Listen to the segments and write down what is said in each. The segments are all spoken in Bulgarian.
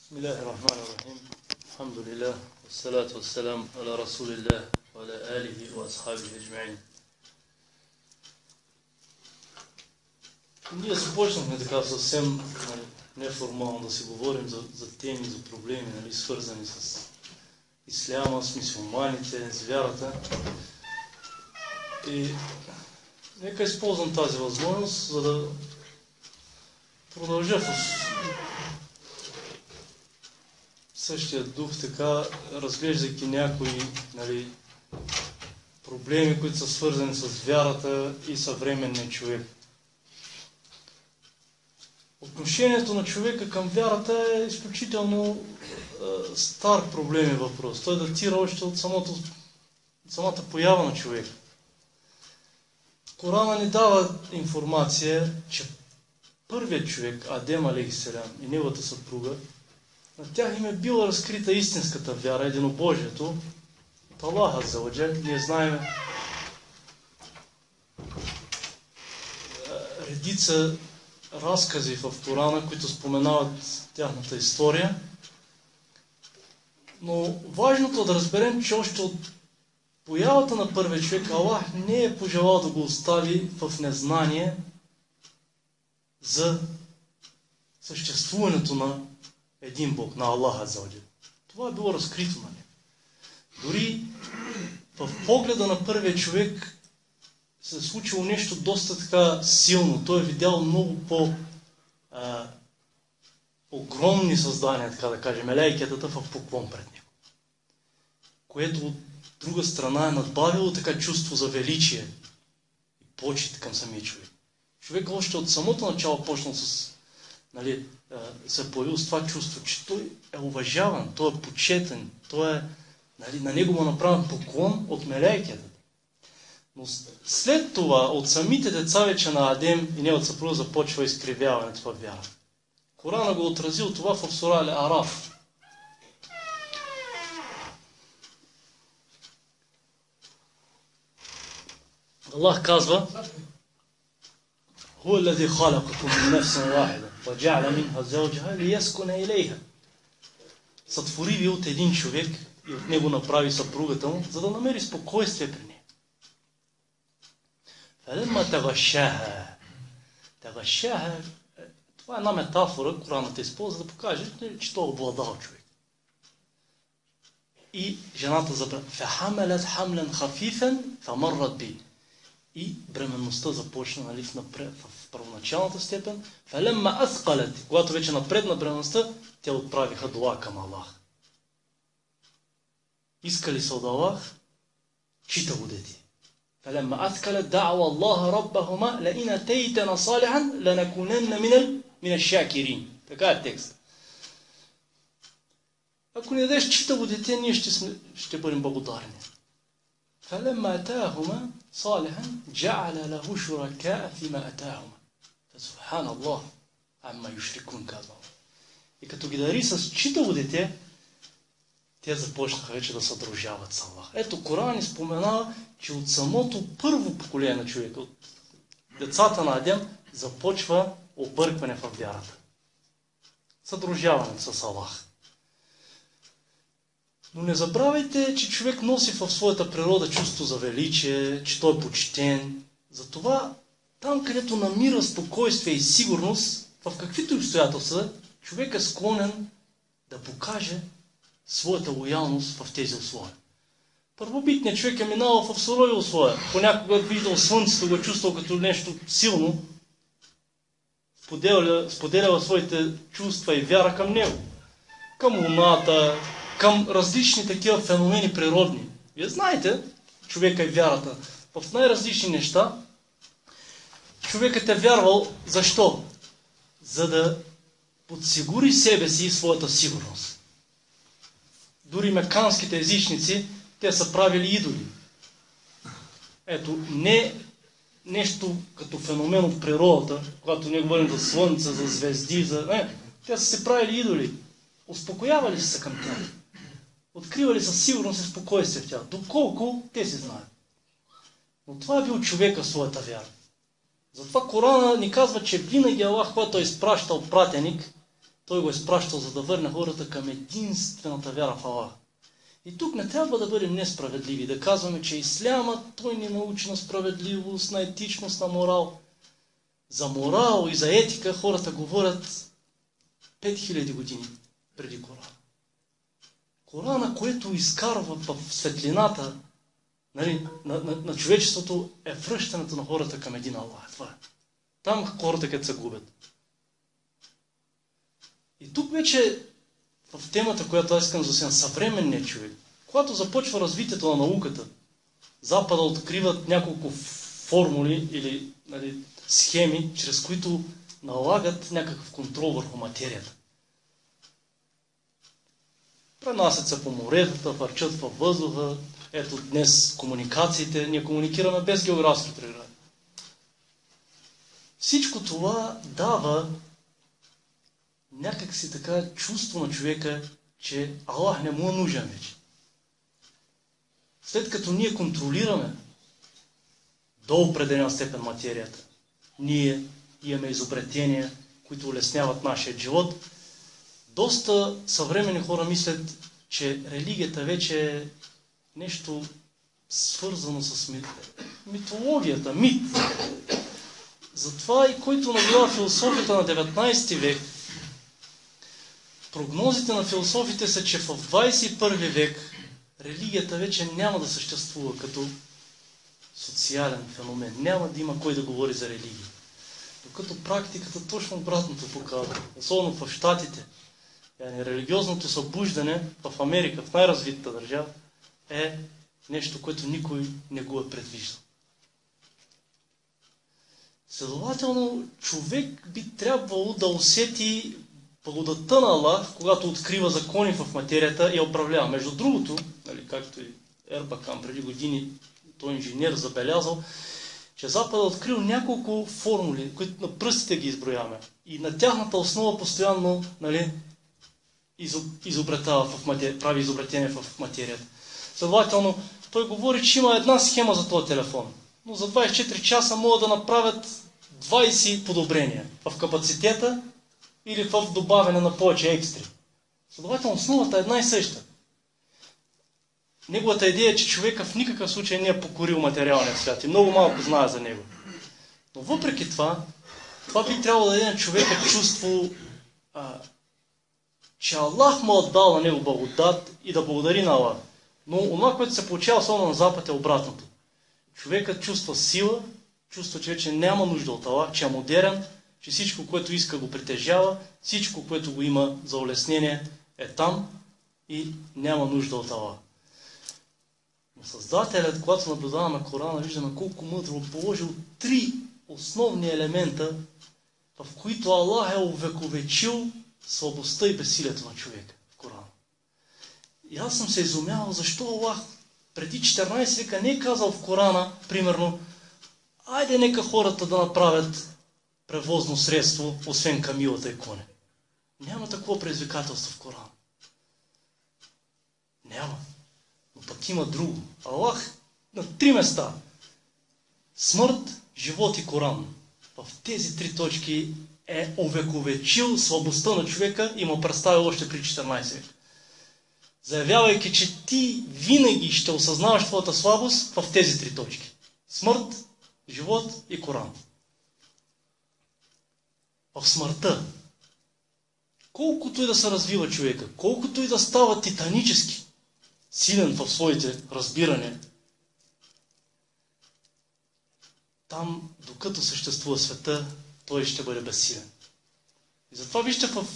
بسم الله الرحمن الرحيم الحمد لله والصلاة والسلام على رسول الله وعلى آله وأصحابه أجمعين. Ние започнахме така съвсем неформално да си говорим за теми, за проблеми, свързани с исляма, с мюсюлманите, с вярата. И нека използвам тази възможност, за да продължа в същия дух, така, разглеждайки някои проблеми, които са свързани с вярата и съвременния човек. Отношението на човека към вярата е изключително стар проблем и въпрос. Той датира още от самата поява на човека. Корана ни дава информация, че първият човек, Адем алейхиссалям и неговата съпруга, на тях им е била разкрита истинската вяра, единобожието, от Аллах азза ва джал. Ние знаем редица разкази в Корана, които споменават тяхната история. Но важното да разберем, че още от появата на първия човек Аллах не е пожелал да го остави в незнание за съществуването на един Бог, на Аллах азза ва джал. Това е било разкрито на него. Дори в погледа на първия човек се е случило нещо доста така силно. Той е видял много огромни създания, така да кажем, мелайкетата в поклон пред него. Което от друга страна е надбавило така чувство за величие и почит към самия човек. Човек още от самото начало почнал се появил с това чувство, че той е уважаван, той е почетен, на него му направен поклон от мелайкетата. Но след това, от самите деца вече на Адем и неговата съпруга започва изкривяването в вяра. Корана го отразил това в сура Ал-Араф. Аллах казва: Хуа аллази халакакум мин нафсин вахида ва джа'ала минха завджаха лияскуна илейха. Сътвори ви от един човек и от него направи съпругата му, за да намери спокойствие при нея. Фалемма тагашаха. Тагашаха, това е една метафора, Коранът използва, да покаже, че той е обладал човек. И жената забравя. Фахамалат хамлен хафифен фамаррат би. И бременността започна в първоначалната степен. Фалемма аскалат, когато вече напредна бременността, те отправиха дуа към Аллах. Искали са от Аллах читаво дете. فلما أثقلت دعوا الله ربهما لئن أتيتنا صالحا لنكونن من الشاكرين. Така е текст. Ако ни дадеш читаво дете, ние ще бъдем благодарни. فلما أتاهما صالحا جعل له شركاء فيما أتاهما. فسبحان الله عما يشركون, казва. И като ги дари с читаво дете, те започнаха вече да се дружават с Аллах. Ето, Коран ни споменава, че от самото първо поколение на човека, от децата на Адем, започва объркване в вярата. Съдружаване с Аллах. Но не забравяйте, че човек носи в своята природа чувство за величие, че той е почтен. Затова там, където намира спокойствие и сигурност, в каквито обстоятелства, човек е склонен да покаже своята лоялност в тези условия. Първобитният човек е минал в сурови условия. Понякога е виждал слънцето, го е чувствал като нещо силно, споделява своите чувства и вяра към него. Към луната, към различни такива феномени природни. Вие знаете, човека и вярата. В най-различни неща човекът е вярвал. Защо? За да подсигури себе си и своята сигурност. Дори меканските езичници, те са правили идоли. Ето, не нещо като феномен от природата, когато ние говорим за слънце, за звезди, те са се правили идоли. Успокоявали се към тях. Откривали със сигурност и спокойствие в тях. Доколко те си знаят. Но това е бил човека в своята вяра. Затова Корана ни казва, че винаги Аллах, когато е изпращал пратеник, Той го е изпращал, за да върне хората към единствената вяра в Аллах. И тук не трябва да бъдем несправедливи, да казваме, че исляма той ни научи на справедливост, на етичност, на морал. За морал и за етика хората говорят 5000 години преди Корана. Корана, което изкарва в светлината, нали, на човечеството, е връщането на хората към един Аллах. Това е. Там хората където се губят. И тук вече в темата, която аз искам да засегна, съвременния човек. Когато започва развитието на науката, Запада откриват няколко формули или, нали, схеми, чрез които налагат някакъв контрол върху материята. Пренасят се по моретата, върчат във въздуха. Ето днес комуникациите, ние комуникираме без географски прегради. Всичко това дава някакси така чувство на човека, че Аллах не му е нужен вече. След като ние контролираме до определена степен материята, ние имаме изобретения, които улесняват нашия живот, доста съвременни хора мислят, че религията вече е нещо свързано с митологията, мит. Затова и който наблюдава философията на 19 век, прогнозите на философите са, че в 21 век религията вече няма да съществува като социален феномен. Няма да има кой да говори за религия. Докато практиката точно обратното показва. Особено в Щатите. Религиозното събуждане в Америка, в най-развитата държава, е нещо, което никой не го е предвиждал. Следователно, човек би трябвало да усети благодатта на Аллах, когато открива закони в материята и я управлява. Между другото, нали, както и Ербакан преди години, той инженер забелязал, че Запад е открил няколко формули, които на пръстите ги изброяваме. И на тяхната основа постоянно, нали, прави изобретение в материята. Следователно, той говори, че има една схема за този телефон. Но за 24 часа могат да направят 20 подобрения в капацитета или в добавяне на повече екстри. Следователно, основата е една и съща. Неговата идея е, че човека в никакъв случай не е покорил материалния свят и много малко знае за него. Но въпреки това би трябвало да даде на човека чувство, че Аллах му е дал на него благодат и да благодари на Аллах. Но това, което се получава особено на Запад, е обратното. Човекът чувства сила, чувства, че вече няма нужда от Аллах, че е модерен, че всичко, което иска, го притежава, всичко, което го има за улеснение, е там и няма нужда от Аллах. Но Създателят, когато наблюдаваме Корана, виждаме колко мъдро положил 3 основни елемента, в които Аллах е увековечил слабостта и безсилието на човека в Корана. И аз съм се изумявал, защо Аллах преди 14 века не е казал в Корана, примерно, айде нека хората да направят превозно средство, освен камилата и коне. Няма такова предизвикателство в Корана. Няма. Но пък има друго. Аллах на 3 места. Смърт, живот и Коран. В тези 3 точки е увековечил слабостта на човека и му представил още при 14 века. Заявявайки, че ти винаги ще осъзнаваш твоята слабост в тези 3 точки. Смърт, живот и Коран. В смъртта, колкото и да се развива човека, колкото и да става титанически силен в своите разбирания, там, докато съществува света, той ще бъде безсилен. И затова вижте в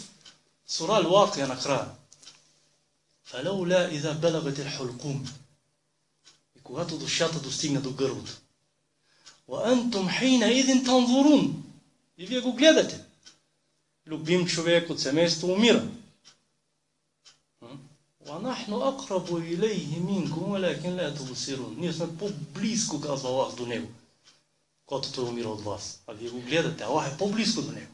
сура Ал-Вақия накрая. فَلَوْلَا إِذَا بَلَغَتِ الْحُلْقُومِ. И когато душата достигне до гърлото. وَأَنْتُمْ حِينَئِذٍ تَنْظُرُونَ. И вие го гледате. Любим човек от семейство умира. وَنَحْنُ أَقْرَبُ إِلَيْهِ مِنْكُمْ وَلَكِنْ لَا تُبْصِرُونَ. Ние сме по-близко, казва Аллах, до него, когато той умира от вас. А вие го гледате. Аллах е по-близко до него.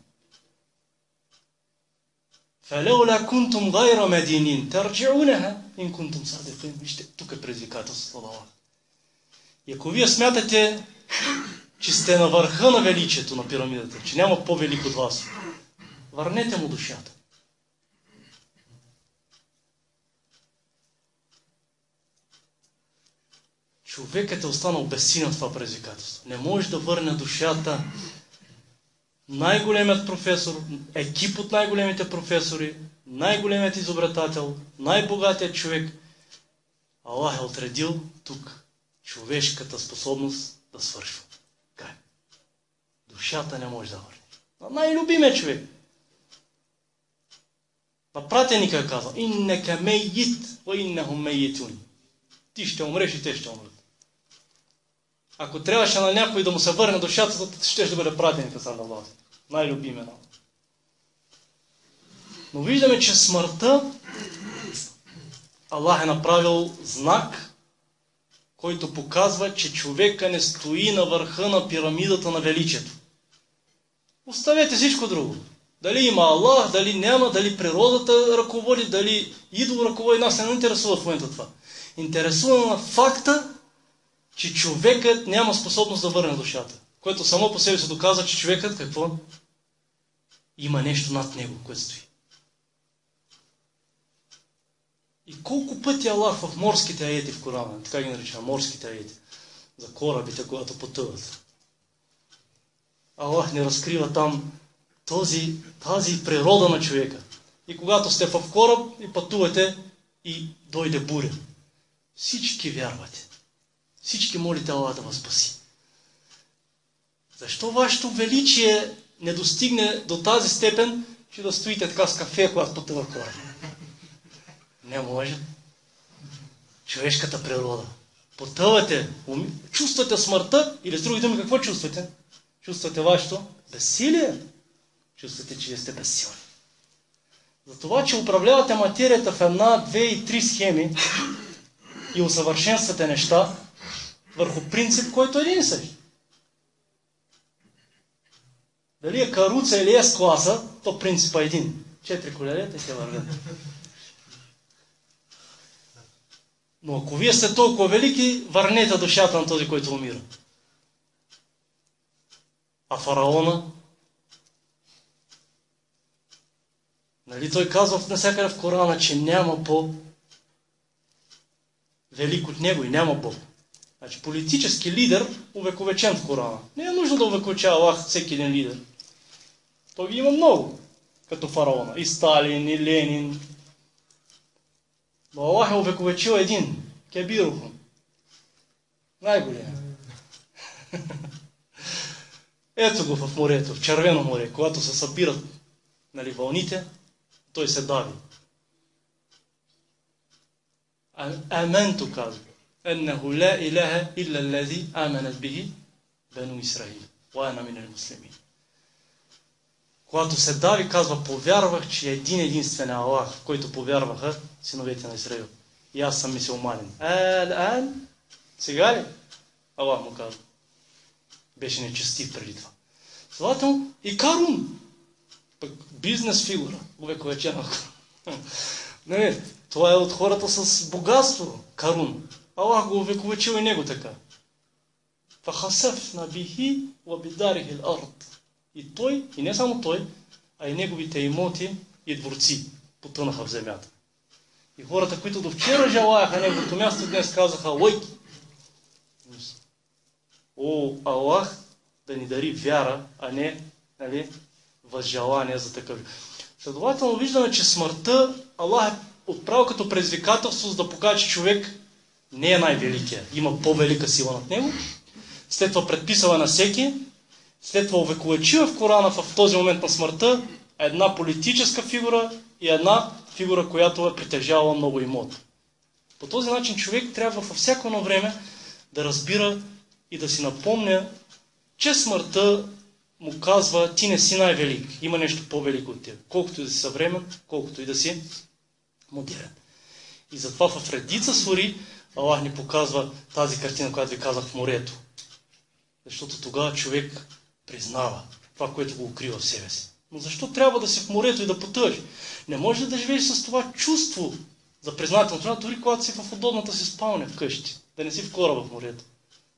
فَلَوْلَا كُنْتُمْ غَيْرَ مَدِينِينَ تَرْجِعُونَهَا إِنْ كُنْتُمْ صَادِقِينَ. Вижте, тук е предизвикателството на Аллах. И ако вие смятате, че сте на върха на величието на пирамидата, че няма по-велик от вас, върнете му душата. човекът е останал безсилен в това предизвикателство. Не може да върне душата. Най-големият професор, екип от най-големите професори, най-големият изобретател, най-богатият човек, Аллах е отредил тук човешката способност да свършва. Как? Душата не може да върне. А най-любимият човек. На пратеника е казал: иннека мейит, ва иннехум мейитун. Ти ще умреш и те ще умрат. Ако трябваше на някой да му се върне душата, ще бъде пратеника сам на власт. Най-любимия. Но виждаме, че смъртта Аллах е направил знак, който показва, че човека не стои на върха на пирамидата на величието. Оставете всичко друго. Дали има Аллах, дали няма, дали природата ръководи, дали идол ръководи, нас не интересува в момента това. Интересува на факта, че човекът няма способност да върне душата. Което само по себе се доказва, че човекът какво? Има нещо над него, което стои. И колко пъти Аллах в морските аети в Корана, така ги нарича, морските аети, за корабите, когато потъват. Аллах не разкрива там тази природа на човека. И когато сте в кораб и пътувате и дойде буря, всички вярвате. Всички молите Аллах да вас спаси. Защо вашето величие не достигне до тази степен, че да стоите така с кафе, когато потъва кораб? Не може. Човешката природа. Потъвате, чувствате смъртта или с други думи какво чувствате? Чувствате вашето безсилие. Чувствате, че вие сте безсилни. Затова, че управлявате материята в една, две и три схеми и усъвършенствате неща върху принцип, който е един и същ. Дали е каруца или С-класа, то принципът е един. 4 колелета и те вървят. Но ако вие сте толкова велики, върнете душата на този, който умира. А фараона? Нали той казва навсякъде в Корана, че няма по-велик от него и няма Бог. Значи политически лидер увековечен в Корана. Не е нужно да увековечава Аллах всеки един лидер. Той ги има много, като фараона. И Сталин, и Ленин. Но Аллах е увековечил един. Кебирухум. Най-голям. Ето го в морето, в Червено море, когато се събират вълните, той се дави. Аменто казва. Еннеху ла илаха илля лази аменат бихи бену Исраил. Ва ана минал муслимин. Когато се дави, казва: повярвах, че един единствен Аллах, в който повярваха синовете на Израил. И аз съм мюсюлманин. Сега ли? Аллах му казва. Беше нечестив преди това. Следователно и Карун, пък бизнес фигура, увековечена. Не, това е от хората с богатство, Карун. Аллах го увековечил и него така. Фахасафна бихи вабидарихи л-ард. И той, и не само той, а и неговите имоти и дворци потънаха в земята. И хората, които до вчера желаяха неговото място, днес казаха: лойки. О, Аллах да ни дари вяра, а не възжелание за такъв. Следователно виждаме, че смъртта Аллах е отправил като предизвикателство, за да покаже, че човек не е най-великия. Има по-велика сила над него. След това предписала на всеки. След това увековечила в Корана в този момент на смъртта една политическа фигура и една фигура, която е притежавала много имот. По този начин човек трябва във всяко едно време да разбира и да си напомня, че смъртта му казва: ти не си най-велик, има нещо по-велико от теб. Колкото и да си съвремен, колкото и да си модерен. И затова в редица сури Аллах ни показва тази картина, която ви казах в морето. Защото тогава човек признава това, което го укрива в себе си. Но защо трябва да си в морето и да потъваш? Не можеш да живееш с това чувство за признателност, дори когато си в удобната си спалня вкъщи. Да не си в кораба в морето.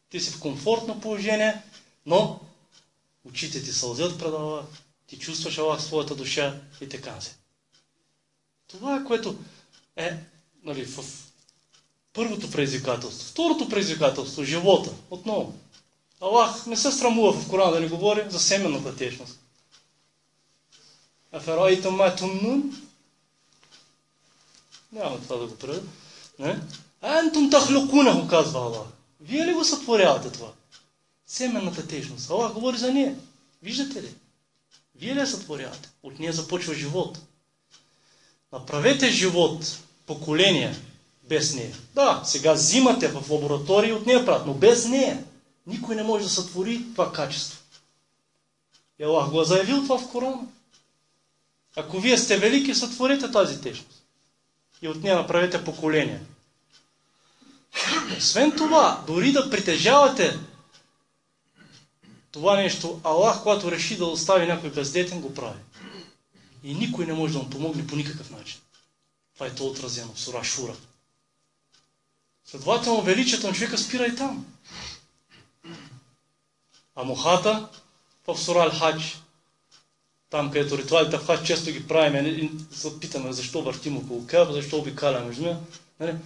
Ти си в комфортно положение, но очите ти сълзят пред Аллах, ти чувстваш Аллах в своята душа и така се. Това е, което е в Първото предизвикателство. Второто предизвикателство – живота. Отново. Аллах не се срамува в Корана да ни говори за семенната течност. Аферайтум ма тумнун. Няма това да го правя. Антум тахлюкунаху, казва Аллах. Вие ли го сътворявате това? Семенната течност. Аллах говори за нея. Виждате ли? Вие ли я сътворявате? От нея започва живот. Направете живот, поколения, без нея. Да, сега взимате в лаборатории от нея правят, но без нея никой не може да сътвори това качество. И Аллах го е заявил това в Корана. Ако вие сте велики, сътворете тази течност. И от нея направете поколения. Освен това, дори да притежавате това нещо, Аллах, когато реши да остави някой бездетен, го прави. И никой не може да му помогне по никакъв начин. Това е то отразено в сура Шура. Следователно, величието на човека спира и там. А мухата в сура Аль-Хадж, там където ритуалите в Хадж често ги правим и се питаме защо въртим около Каба, защо обикаляме между нея.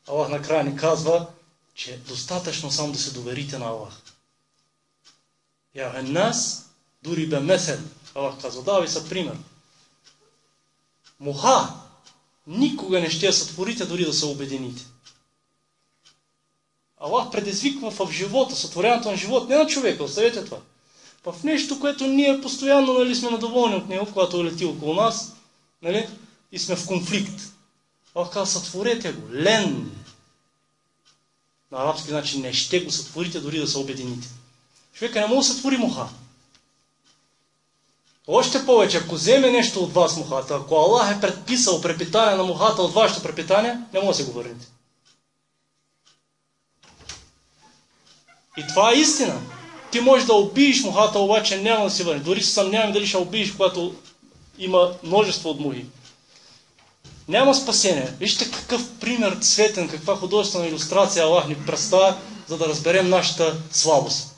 Аллах накрая ни казва, че е достатъчно само да се доверите на Аллах. Я нас дори бе месен. Аллах казва, давай са пример. Муха никога не ще я сътворите, дори да се обедините. Аллах предизвиква в живота, сътворяването на живот, не на човека, оставете това. В нещо, което ние постоянно сме недоволни от него, когато лети около нас, и сме в конфликт. Аллах казва, сътворете го, лен. На арабски значи не ще го сътворите, дори да се обедините. Човека не може да сътвори муха. Още повече, ако вземе нещо от вас мухата, ако Аллах е предписал препитание на мухата от вашето препитание, не може да се го върнете. И това е истина. Ти можеш да убиеш мухата, обаче няма да си върне. Дори се съмнявам дали ще убиеш, когато има множество от мухи. Няма спасение. Вижте какъв пример цветен, каква художествена илюстрация Аллах ни представя, за да разберем нашата слабост.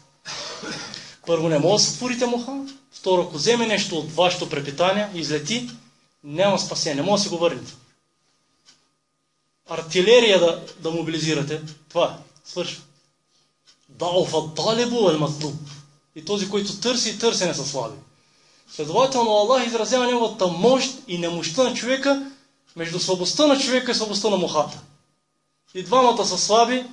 Първо, не може да сътворите муха. Второ, ако вземе нещо от вашето препитание и излети, няма спасение, не може да си го върнете. Артилерия да мобилизирате, това е, свършва. Дауфа далебу ел матлуб. И този, който търси и търсене са слаби. Следователно, Аллах изразява неговата мощ и немощта на човека между слабостта на човека и слабостта на мухата. И двамата са слаби,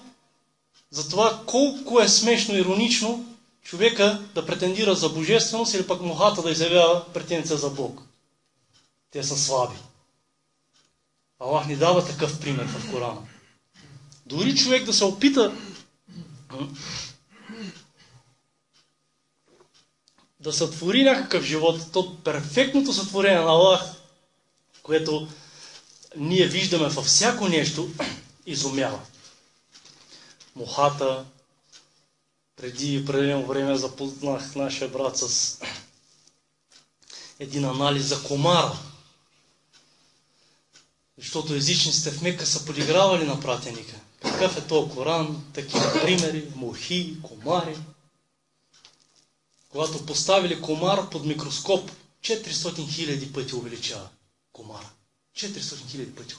затова колко е смешно, иронично човека да претендира за божественост или пък мухата да изявява претенция за Бог. Те са слаби. Аллах ни дава такъв пример в Корана. Дори човек да се опита да сътвори някакъв живот, то перфектното сътворение на Аллах, което ние виждаме във всяко нещо, изумява. Мухата, преди определено време запознах нашия брат с един анализ за комара. Защото езичниците в Мека са подигравали на пратеника. Какъв е този Коран, такива примери, мухи, комари. Когато поставили комар под микроскоп, 400 000 пъти увеличава комара. 400 000 пъти.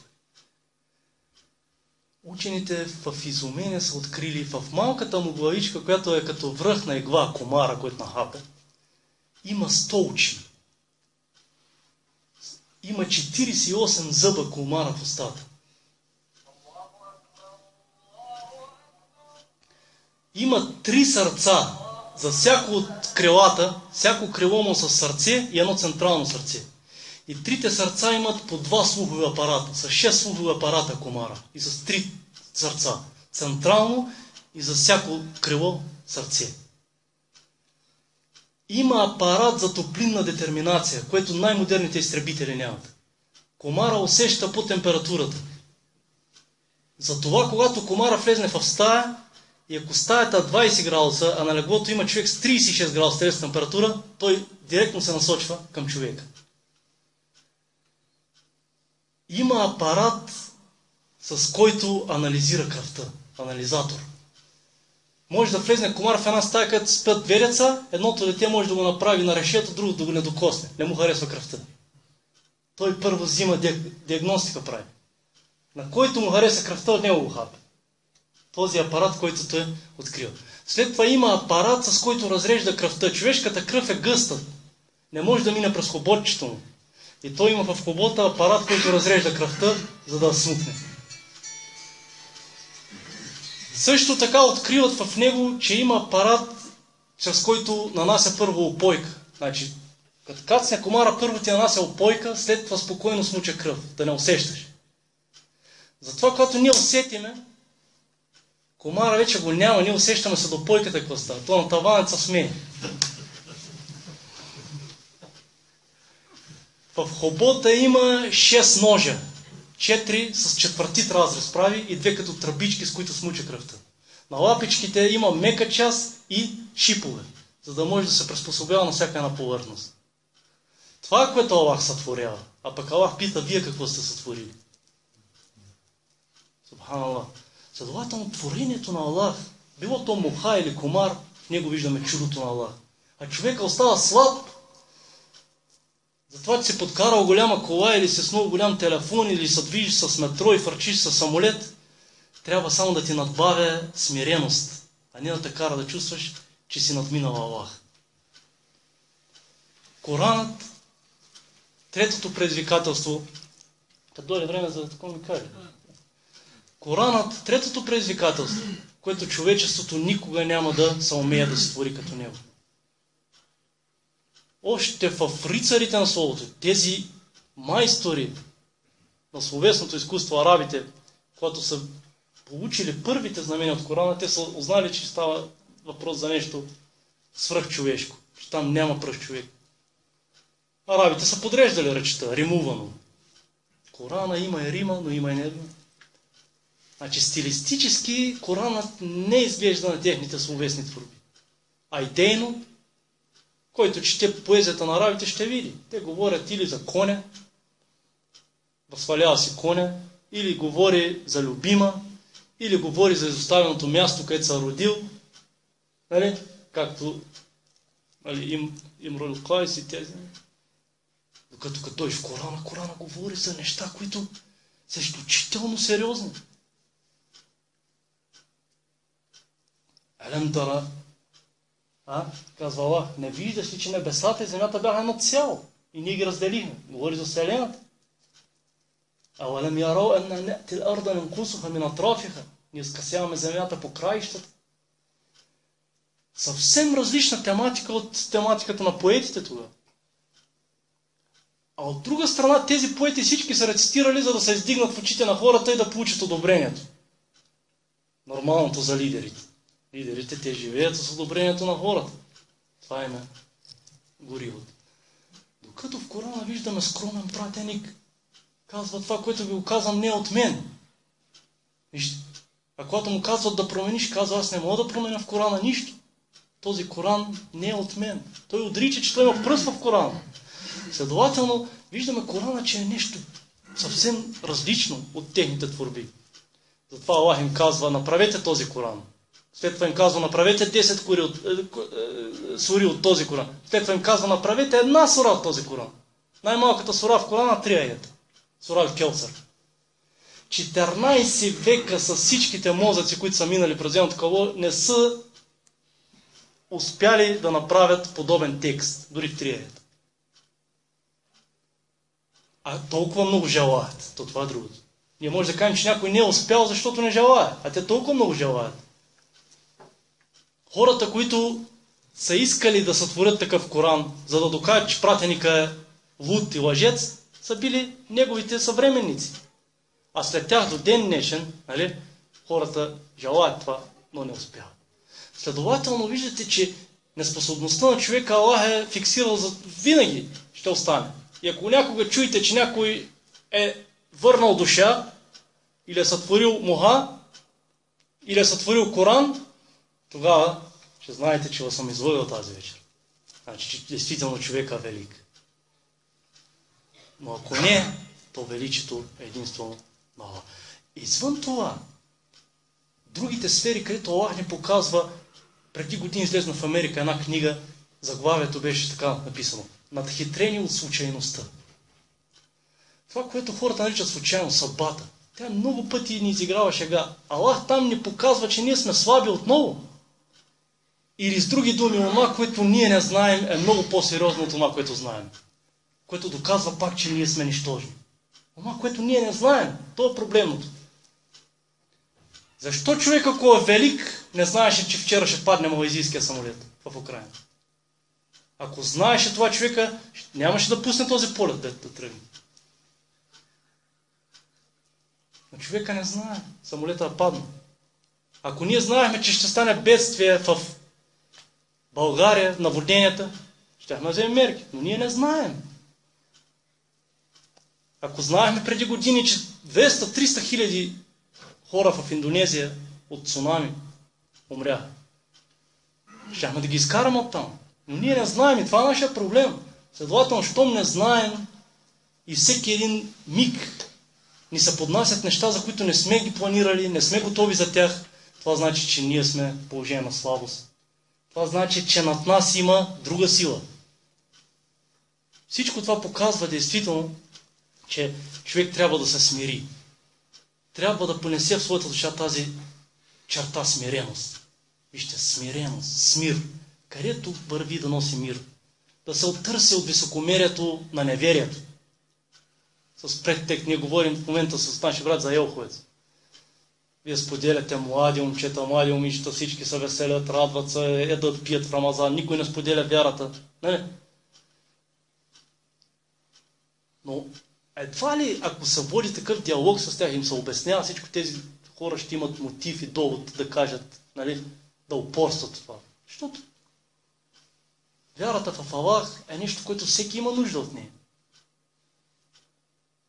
Учените в изумение са открили в малката му главичка, която е като връх на игла комара, който нахапе, има 100 очи. Има 48 зъба комара в устата. Има 3 сърца за всяко от крилата, всяко крило му с сърце и едно централно сърце. И трите сърца имат по 2 слухови апарата, с 6 слухови апарата комара и с 3 сърца. Централно и за всяко крило сърце. Има апарат за топлинна детерминация, което най-модерните изтребители нямат. Комара усеща по температурата. Затова, когато комара влезне в стая, и ако стаята е 20 градуса, а на леглото има човек с 36 градуса телесна температура, той директно се насочва към човека. Има апарат, с който анализира кръвта. Анализатор. Може да влезне комар в една стая, където спят 2 деца, едното дете може да го направи на решето, другото да го не докосне. Не му харесва кръвта. Той първо взима диагностика прави. На който му хареса кръвта, от него го хапе. този апарат, който той открива. След това има апарат, с който разрежда кръвта. Човешката кръв е гъста. Не може да мине през хоботчето му. И той има в хобота апарат, който разрежда кръвта, за да смукне. Също така откриват в него, че има апарат, чрез който нанася първо опойка. Значи, като кацне комара, първо ти нанася опойка, след това спокойно смуча кръв, да не усещаш. Затова, когато ние усетиме, комара вече го няма, ние усещаме се до пойката какво става. То на таванеца смее. В хобота има 6 ножа. 4 с четвъртит разрез прави и 2 като тръбички, с които смуча кръвта. На лапичките има мека част и шипове, за да може да се приспособява на всяка една повърхност. Това е което Аллах сътворява. А пък Аллах пита, вие какво сте сътворили? Субханаллах. Следователно, творението на Аллах, било то муха или комар, ние го виждаме чудото на Аллах. А човека остава слаб, затова, че си подкарал голяма кола или си с много голям телефон или се движиш с метро и фърчиш с самолет, трябва само да ти надбавя смиреност, а не да те кара да чувстваш, че си надминал Аллах. Коранът, третото предизвикателство, като дойде време за такова ми каже. Коранът, третото предизвикателство, което човечеството никога няма да се умее да се твори като него. Още в рицарите на словото, тези майстори на словесното изкуство, арабите, когато са получили първите знамения от Корана, те са узнали, че става въпрос за нещо свръхчовешко, че там няма пръв човек. Арабите са подреждали речта, римувано. Корана има и рима, но има и не рима. Значи стилистически Коранът не изглежда на техните словесни творби. А идейно, който чете поезията на арабите, ще види. Те говорят или за коня, възхвалява си коня, или говори за любима, или говори за изоставеното място, където се родил. Нали? Както Имрул Клайс и тези. Докато като дойш в Корана говори за неща, които са изключително сериозни. Елем тара. Казва Аллах, не виждаш ли, че небесата и земята бяха едно цяло? И ние ги разделихме. Говори за Вселената. Алем ярао енна не'тил арда ненкусуха мин атрафиха. Ние скъсяваме земята по краищата. Съвсем различна тематика от тематиката на поетите тогава. А от друга страна, тези поети всички са рецитирали, за да се издигнат в очите на хората и да получат одобрението. Нормалното за лидерите. Лидерите, те живеят с одобрението на хората. Това им е горивото. Докато в Корана виждаме скромен пратеник, казва това, което ви го казвам, не е от мен. Вижте, а когато му казват да промениш, казва, аз не мога да променя в Корана нищо. Този Коран не е от мен. Той отрича, че той има пръст в Корана. Следователно, виждаме Корана, че е нещо съвсем различно от техните творби. Затова Аллах им казва, направете този Коран. След това им казва, направете 10 сури от този Коран. След това им казва, направете една сура от този Коран. Най-малката сура в Корана 3 аята. Сура Ал-Кевсар. 14 века с всичките мозъци, които са минали през земното кълбо, не са успяли да направят подобен текст. Дори в 3 аята. А толкова много желаят. То това е другото. Ние може да кажем, че някой не е успял, защото не желая. А те толкова много желаят. Хората, които са искали да сътворят такъв Коран, за да докажат, че пратеника е луд и лъжец, са били неговите съвременници. А след тях до ден днешен, нали, хората желаят това, но не успяват. Следователно виждате, че неспособността на човека Аллах е фиксирал за винаги ще остане. И ако някога чуете, че някой е върнал душа, или е сътворил муха, или е сътворил Коран, тогава ще знаете, че съм излъгал тази вечер. Значи, че действително човека е велик. Но ако не, то величието е единствено на Аллах. Извън това, другите сфери, където Аллах ни показва, преди години излезна в Америка една книга, заглавието беше така написано: Надхитрени от случайността. Това, което хората наричат случайно, съдбата. Тя много пъти ни изиграва шега. Аллах там ни показва, че ние сме слаби отново. Или с други думи, това, което ние не знаем, е много по-сериозно от това, което знаем. Което доказва пак, че ние сме нищожни. Това, което ние не знаем, то е проблемното. Защо човек, ако е велик, не знаеше, че вчера ще падне малайзийския самолет в Украина? Ако знаеше това, човека нямаше да пусне този полет да тръгне. Но човека не знае. Самолета е паднал. Ако ние знаехме, че ще стане бедствие в България, наводненията, щяхме да вземем мерки. Но ние не знаем. Ако знаехме преди години, че 200-300 хиляди хора в Индонезия от цунами умряха, щяхме да ги изкараме оттам. Но ние не знаем и това е нашия проблем. Следователно, щом не знаем и всеки един миг ни се поднасят неща, за които не сме ги планирали, не сме готови за тях, това значи, че ние сме в положение на слабост. Това значи, че над нас има друга сила. Всичко това показва действително, че човек трябва да се смири. Трябва да понесе в своята душа тази черта смиреност. Вижте, смиреност, смир. Където върви да носи мир. Да се оттърси от високомерието на неверието. С предтек ние говорим в момента с нашия брат за Елховец. Вие споделяте млади момчета, млади момичета, всички се веселят, радват се, едат, пият в Рамазан, никой не споделя вярата. Не? Но едва ли, ако се води такъв диалог с тях, им се обяснява, всичко тези хора ще имат мотив и довод да кажат, нали, да упорстват това. Защото вярата в Аллах е нещо, което всеки има нужда от нея.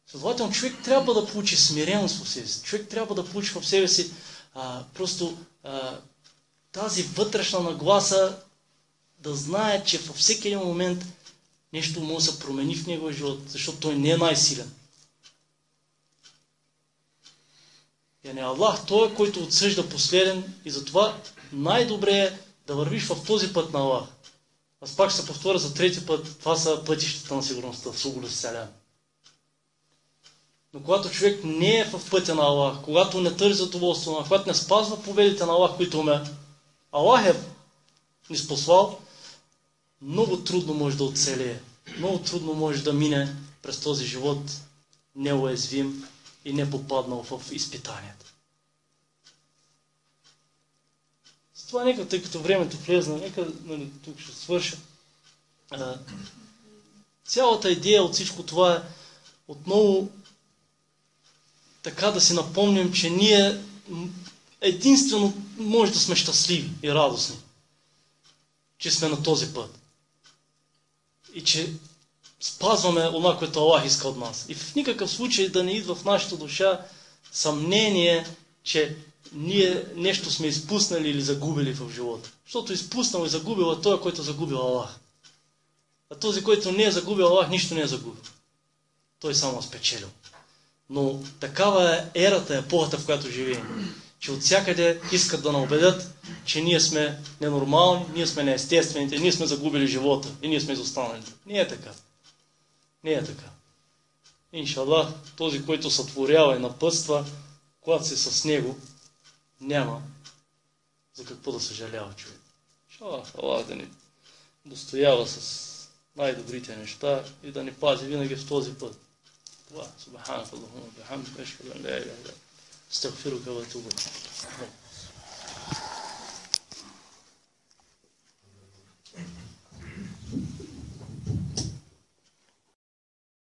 Следователно, човек трябва да получи смиреност в себе си. Човек трябва да получи в себе си тази вътрешна нагласа, да знае, че във всеки един момент нещо може да се промени в неговия живот, защото той не е най-силен. И не Аллах, той е, който отсъжда последен и затова най-добре е да вървиш в този път на Аллах. Аз пак ще се повторя за трети път, това са пътищата на сигурността, в Сугулю Селям. Но когато човек не е в пътя на Аллах, когато не търси задоволство, когато не спазва повелите на Аллах, които Аллах е ни спослал, много трудно може да оцелее. Много трудно може да мине през този живот неуязвим и не попаднал в изпитанията. Затова нека, тъй като времето влезна, нека тук ще свърша. Цялата идея от всичко това е отново така да си напомним, че ние единствено може да сме щастливи и радостни, че сме на този път. И че спазваме това, което Аллах иска от нас. И в никакъв случай да не идва в нашата душа съмнение, че ние нещо сме изпуснали или загубили в живота. Защото изпуснал и загубил е той, който загубил Аллах. А този, който не е загубил Аллах, нищо не е загубил. Той само е спечелил. Но такава е ерата, епохата, в която живеем. Че от всякъде искат да ни убедят, че ние сме ненормални, ние сме неестествените, ние сме загубили живота и ние сме изостанали. Не е така. Не е така. Иншаллах, този, който сътворява и напътства, когато си с него, няма за какво да съжалява човек. Иншаллах, Аллах да ни достоява с най-добрите неща и да ни пази винаги в този път. Това, субханак Аллахума бихамдик, ашхаду ан ла илаха илля анта, астагфирука ва атубу илейк.